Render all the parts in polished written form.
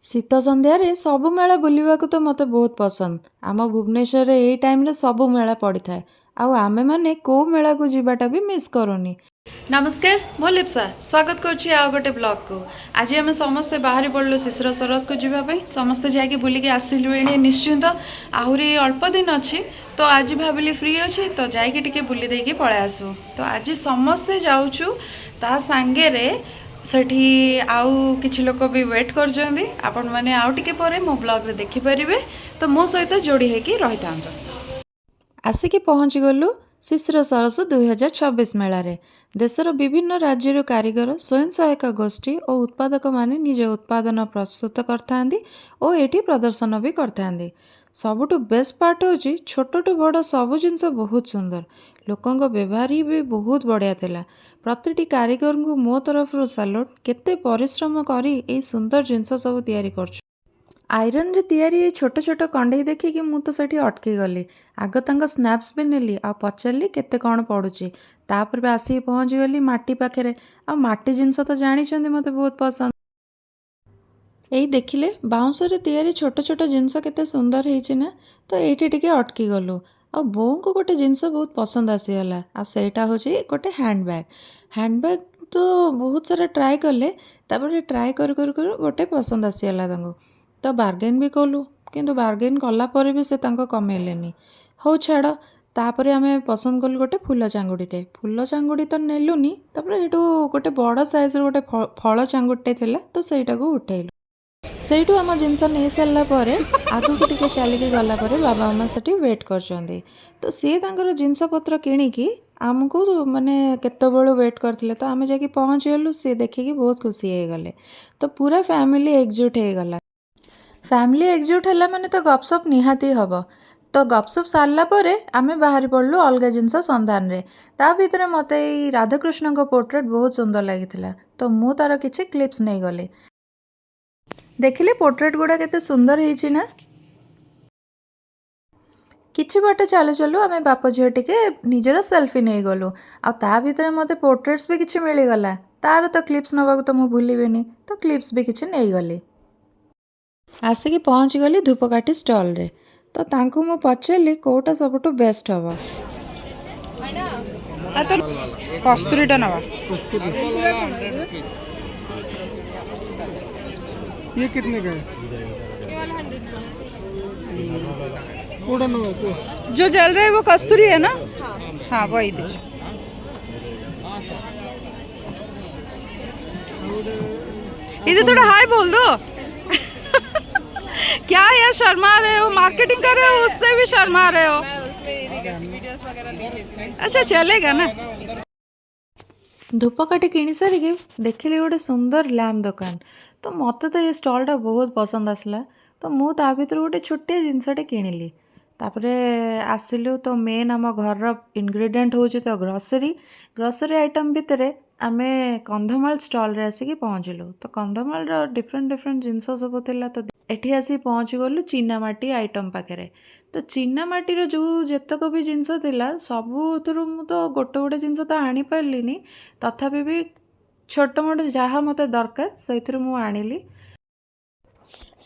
ଶୀତ ସନ୍ଧ୍ୟାରେ ସବୁ ମେଳା ବୁଲିବାକୁ ତ ମୋତେ ବହୁତ ପସନ୍ଦ। ଆମ ଭୁବନେଶ୍ୱରରେ ଏଇ ଟାଇମ୍ରେ ସବୁ ମେଳା ପଡ଼ିଥାଏ। ଆଉ ଆମେମାନେ କେଉଁ ମେଳାକୁ ଯିବାଟା ବି ମିସ୍ କରୁନି। ନମସ୍କାର, ମୁଁ ଲିପ୍ସା ସ୍ୱାଗତ କରୁଛି ଆଉ ଗୋଟେ ବ୍ଲଗ୍କୁ। ଆଜି ଆମେ ସମସ୍ତେ ବାହାରି ପଡ଼ିଲୁ ଶିଶିର ସରୋଜକୁ ଯିବା ପାଇଁ। ସମସ୍ତେ ଯାଇକି ବୁଲିକି ଆସିଲୁଣି ନିଶ୍ଚିନ୍ତ। ଆହୁରି ଅଳ୍ପ ଦିନ ଅଛି, ତ ଆଜି ଭାବିଲି ଫ୍ରି ଅଛି ତ ଯାଇକି ଟିକେ ବୁଲି ଦେଇକି ପଳାଇ ଆସିବୁ। ତ ଆଜି ସମସ୍ତେ ଯାଉଛୁ, ତା ସାଙ୍ଗରେ ସେଠି ଆଉ କିଛି ଲୋକ ବି ୱେଟ୍ କରୁଛନ୍ତି। ଆପଣମାନେ ଆଉ ଟିକେ ପରେ ମୋ ବ୍ଲଗ୍ରେ ଦେଖିପାରିବେ, ତ ମୋ ସହିତ ଯୋଡ଼ି ହେଇକି ରହିଥାନ୍ତୁ। ଆସିକି ପହଞ୍ଚିଗଲୁ ଶିଶିର ସରସ 2026 ମେଳାରେ। ଦେଶର ବିଭିନ୍ନ ରାଜ୍ୟରୁ କାରିଗର, ସ୍ୱୟଂ ସହାୟକ ଗୋଷ୍ଠୀ ଓ ଉତ୍ପାଦକମାନେ ନିଜ ଉତ୍ପାଦନ ପ୍ରସ୍ତୁତ କରିଥାନ୍ତି ଓ ଏଠି ପ୍ରଦର୍ଶନ ବି କରିଥାନ୍ତି। ସବୁଠୁ ବେଷ୍ଟ ପାର୍ଟ ହେଉଛି ଛୋଟଠୁ ବଡ଼ ସବୁ ଜିନିଷ ବହୁତ ସୁନ୍ଦର। ଲୋକଙ୍କ ବ୍ୟବହାର ବି ବହୁତ ବଢ଼ିଆ ଥିଲା। ପ୍ରତିଟି କାରିଗରଙ୍କୁ ମୋ ତରଫରୁ ସାଲ୍ୟୁଟ୍। କେତେ ପରିଶ୍ରମ କରି ଏଇ ସୁନ୍ଦର ଜିନିଷ ସବୁ ତିଆରି କରୁଛୁ। ଆଇରନ୍ରେ ତିଆରି ଏଇ ଛୋଟ ଛୋଟ କଣ୍ଢେଇ ଦେଖିକି ମୁଁ ତ ସେଠି ଅଟକି ଗଲି। ଆଗ ତାଙ୍କ ସ୍ନାପ୍ସ ବି ନେଲି ଆଉ ପଚାରିଲି କେତେ କ'ଣ ପଡ଼ୁଛି। ତାପରେ ବି ଆସିକି ପହଞ୍ଚିଗଲି ମାଟି ପାଖରେ। ଆଉ ମାଟି ଜିନିଷ ତ ଜାଣିଛନ୍ତି ମୋତେ ବହୁତ ପସନ୍ଦ। ଏଇ ଦେଖିଲେ ବାଉଁଶରେ ତିଆରି ଛୋଟ ଛୋଟ ଜିନିଷ କେତେ ସୁନ୍ଦର ହେଇଛି ନା। ତ ଏଇଠି ଟିକେ ଅଟକି ଗଲୁ। ଆଉ ବୋଉଙ୍କୁ ଗୋଟେ ଜିନିଷ ବହୁତ ପସନ୍ଦ ଆସିଗଲା, ଆଉ ସେଇଟା ହେଉଛି ଗୋଟେ ହ୍ୟାଣ୍ଡବ୍ୟାଗ୍। ହ୍ୟାଣ୍ଡବ୍ୟାଗ୍ ତ ବହୁତ ସାରା ଟ୍ରାଏ କଲେ, ତାପରେ ଟ୍ରାଏ କରୁ କରୁ କରୁ ଗୋଟେ ପସନ୍ଦ ଆସିଗଲା ତାଙ୍କୁ। ତ ବାର୍ଗେନ୍ ବି କଲୁ, କିନ୍ତୁ ବାର୍ଗେନ୍ କଲା ପରେ ବି ସେ ତାଙ୍କ କମେଇଲେନି। ହଉ ଛାଡ଼। ତାପରେ ଆମେ ପସନ୍ଦ କଲୁ ଗୋଟେ ଫୁଲ ଚାଙ୍ଗୁଡ଼ିଟେ। ଫୁଲ ଚାଙ୍ଗୁଡ଼ି ତ ନେଲୁନି, ତାପରେ ସେଇଠୁ ଗୋଟେ ବଡ଼ ସାଇଜ୍ର ଗୋଟେ ଫଳ ଚାଙ୍ଗୁଡ଼ିଟେ ଥିଲା, ତ ସେଇଟାକୁ ଉଠେଇଲୁ। ସେଇଠୁ ଆମ ଜିନିଷ ନେଇସାରିଲା ପରେ ଆଗକୁ ଟିକେ ଚାଲିକି ଗଲା ପରେ ବାବା ମାମା ସେଠି ୱେଟ୍ କରିଛନ୍ତି। ତ ସିଏ ତାଙ୍କର ଜିନିଷପତ୍ର କିଣିକି ଆମକୁ ମାନେ କେତେବେଳୁ ୱେଟ୍ କରିଥିଲେ, ତ ଆମେ ଯାଇକି ପହଞ୍ଚିଗଲୁ। ସିଏ ଦେଖିକି ବହୁତ ଖୁସି ହେଇଗଲେ। ତ ପୁରା ଫ୍ୟାମିଲି ଏକଜୁଟ ହେଇଗଲା। ଫ୍ୟାମିଲି ଏକଜୁଟ ହେଲା ମାନେ ତ ଗପସପ୍ ନିହାତି ହେବ। ତ ଗପସପ୍ ସାରିଲା ପରେ ଆମେ ବାହାରି ପଡ଼ିଲୁ ଅଲଗା ଜିନିଷ ସନ୍ଧାନରେ। ତା ଭିତରେ ମୋତେ ଏଇ ରାଧାକୃଷ୍ଣଙ୍କ ପୋର୍ଟ୍ରେଟ୍ ବହୁତ ସୁନ୍ଦର ଲାଗିଥିଲା, ତ ମୁଁ ତା'ର କିଛି କ୍ଲିପ୍ସ ନେଇଗଲି। ଦେଖିଲେ ପୋର୍ଟ୍ରେଟ୍ ଗୁଡ଼ା କେତେ ସୁନ୍ଦର ହେଇଛି ନା। କିଛି ବାଟ ଚାଲୁ ଚାଲୁ ଆମେ ବାପ ଝିଅ ଟିକେ ନିଜର ସେଲ୍ଫି ନେଇଗଲୁ। ଆଉ ତା ଭିତରେ ମୋତେ ପୋର୍ଟ୍ରେଟ୍ସ ବି କିଛି ମିଳିଗଲା। ତା'ର ତ କ୍ଲିପ୍ସ ନେବାକୁ ତ ମୁଁ ଭୁଲିବିନି, ତ କ୍ଲିପ୍ସ ବି କିଛି ନେଇଗଲି। ଆସିକି ପହଞ୍ଚିଗଲି ଧୂପକାଠି ଷ୍ଟଲ୍ରେ। ତ ତାଙ୍କୁ ମୁଁ ପଚାରିଲି କେଉଁଟା ସବୁଠୁ ବେଷ୍ଟ ହେବ। कस्तूरीटा नवा ये कितने का है? जो जल रहा है वो कस्तूरी है ना? हाँ वही दीजिए। इधर थोड़ा हाय बोल दो। क्या यार शर्मा रहे हो, मार्केटिंग कर रहे हो उससे भी शर्मा रहे हो। अच्छा चलेगा ना। ଧୂପକାଠି କିଣି ସାରିକି ଦେଖିଲି ଗୋଟେ ସୁନ୍ଦର ଲ୍ୟାମ୍ପ ଦୋକାନ। ତ ମୋତେ ତ ଏ ଷ୍ଟଲ୍ଟା ବହୁତ ପସନ୍ଦ ଆସିଲା। ତ ମୁଁ ତା ଭିତରୁ ଗୋଟେ ଛୋଟିଆ ଜିନିଷଟେ କିଣିଲି। ତାପରେ ଆସିଲୁ ତ ମେନ୍ ଆମ ଘରର ଇନଗ୍ରିଡ଼ିଏଣ୍ଟ ହେଉଛି ତ ଗ୍ରସରୀ ଆଇଟମ୍ ଭିତରେ ଆମେ କନ୍ଧମାଳ ଷ୍ଟଲ୍ରେ ଆସିକି ପହଞ୍ଚିଲୁ। ତ କନ୍ଧମାଳର ଡିଫରେଣ୍ଟ ଜିନିଷ ସବୁ ଥିଲା। ତ ଏଠି ଆସି ପହଞ୍ଚିଗଲୁ ଚୀନାମାଟି ଆଇଟମ୍ ପାଖରେ। ତ ଚୀନାମାଟିର ଯେଉଁ ଯେତକ ବି ଜିନିଷ ଥିଲା ସବୁଥିରୁ ମୁଁ ତ ଗୋଟେ ଜିନିଷ ତ ଆଣିପାରିଲିନି, ତଥାପି ବି ଛୋଟ ମୋଟ ଯାହା ମୋତେ ଦରକାର ସେଇଥିରୁ ମୁଁ ଆଣିଲି।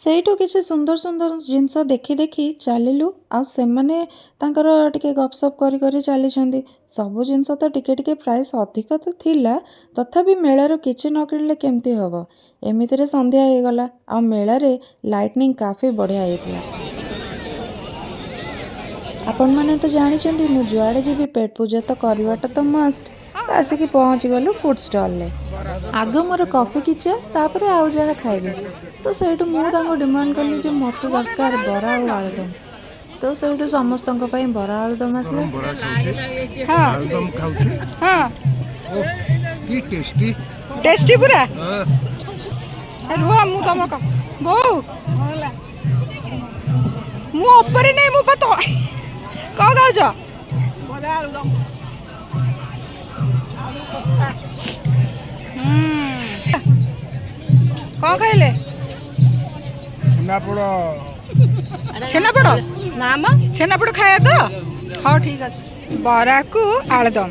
ସେଇଠୁ କିଛି ସୁନ୍ଦର ଜିନିଷ ଦେଖି ଚାଲିଲୁ। ଆଉ ସେମାନେ ତାଙ୍କର ଟିକେ ଗପସପ୍ କରି ଚାଲିଛନ୍ତି। ସବୁ ଜିନିଷ ତ ଟିକେ ପ୍ରାଇସ୍ ଅଧିକ ତ ଥିଲା, ତଥାପି ମେଳାରୁ କିଛି ନ କିଣିଲେ କେମିତି ହେବ। ଏମିତିରେ ସନ୍ଧ୍ୟା ହେଇଗଲା, ଆଉ ମେଳାରେ ଲାଇଟନିଂ କାଫି ବଢ଼ିଆ ହେଇଥିଲା। ଆପଣମାନେ ତ ଜାଣିଛନ୍ତି ମୁଁ ଯୁଆଡ଼େ ଯିବି ପେଟ ପୂଜା ତ କରିବାଟା ତ ମଷ୍ଟ। ତ ଆସିକି ପହଞ୍ଚିଗଲୁ ଫୁଡ୍ ଷ୍ଟଲ୍ରେ। ଆଗ ମୋର କଫି କି ଚା, ତାପରେ ଆଉ ଯାହା ଖାଇବି। ତ ସେଇଠୁ ମୁଁ ତାଙ୍କୁ ଡିମାଣ୍ଡ କଲି ଯେ ମୋତେ ଦରକାର ବରା ଆଉ ଆଳୁଦମ୍। ତ ସେଇଠୁ ସମସ୍ତଙ୍କ ପାଇଁ ବରା ଆଳୁଦମ୍ ଆସିଲା। टेस्टी पूरा रुह मु तुम बोऊ मु ऊपर नहीं मु तो कौन खाऊच कौन खाइले छेनापोड़ ना मा छेनापोड़ खाया तो हाँ ठीक अच्छे बरा को आलुदम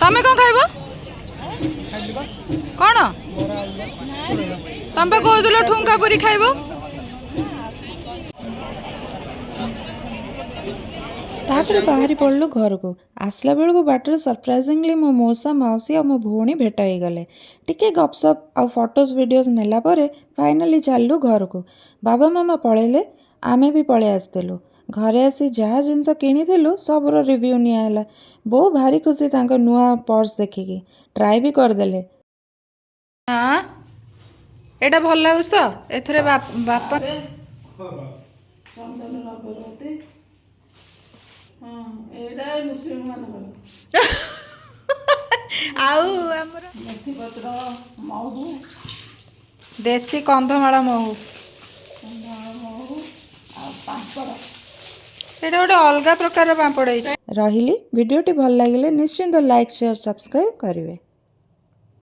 तमें कौन खाइब କ'ଣ ତମେ କହୁଥିଲ ଠୁଙ୍କା ପୁରୀ ଖାଇବ? ତାପରେ ବାହାରି ପଡ଼ିଲୁ ଘରକୁ। ଆସିଲା ବେଳକୁ ବାଟରେ ସରପ୍ରାଇଜିଂଲି ମୋ ମଉସା ମାଉସୀ ଆଉ ମୋ ଭଉଣୀ ଭେଟ ହେଇଗଲେ। ଟିକେ ଗପସପ୍ ଆଉ ଫଟୋଜ୍ ଭିଡ଼ିଓଜ୍ ନେଲା ପରେ ଫାଇନାଲି ଚାଲିଲୁ ଘରକୁ। ବାବା ମାମା ପଳେଇଲେ, ଆମେ ବି ପଳେଇ ଆସିଥିଲୁ। ଘରେ ଆସି ଯାହା ଜିନିଷ କିଣିଥିଲୁ ସବୁର ରିଭ୍ୟୁ ନିଆହେଲା। ବୋଉ ଭାରି ଖୁସି ତାଙ୍କ ନୂଆ ପର୍ସ ଦେଖିକି, ଟ୍ରାଏ ବି କରିଦେଲେ। ହଁ ଏଇଟା ଭଲ ଲାଗୁଛି ତ? ଏଥିରେ ବାପା ଆଉ ଆମର ଦେଶୀ କନ୍ଧମାଳ ମହୁ। ଏଇଟା ଗୋଟେ ଅଲଗା ପ୍ରକାର ପାମ୍ପଡ଼ ହେଇଛି। ରହିଲି। ଭିଡ଼ିଓଟି ଭଲ ଲାଗିଲେ ନିଶ୍ଚିନ୍ତ ଲାଇକ୍ ସେୟାର ସବସ୍କ୍ରାଇବ୍ କରିବେ।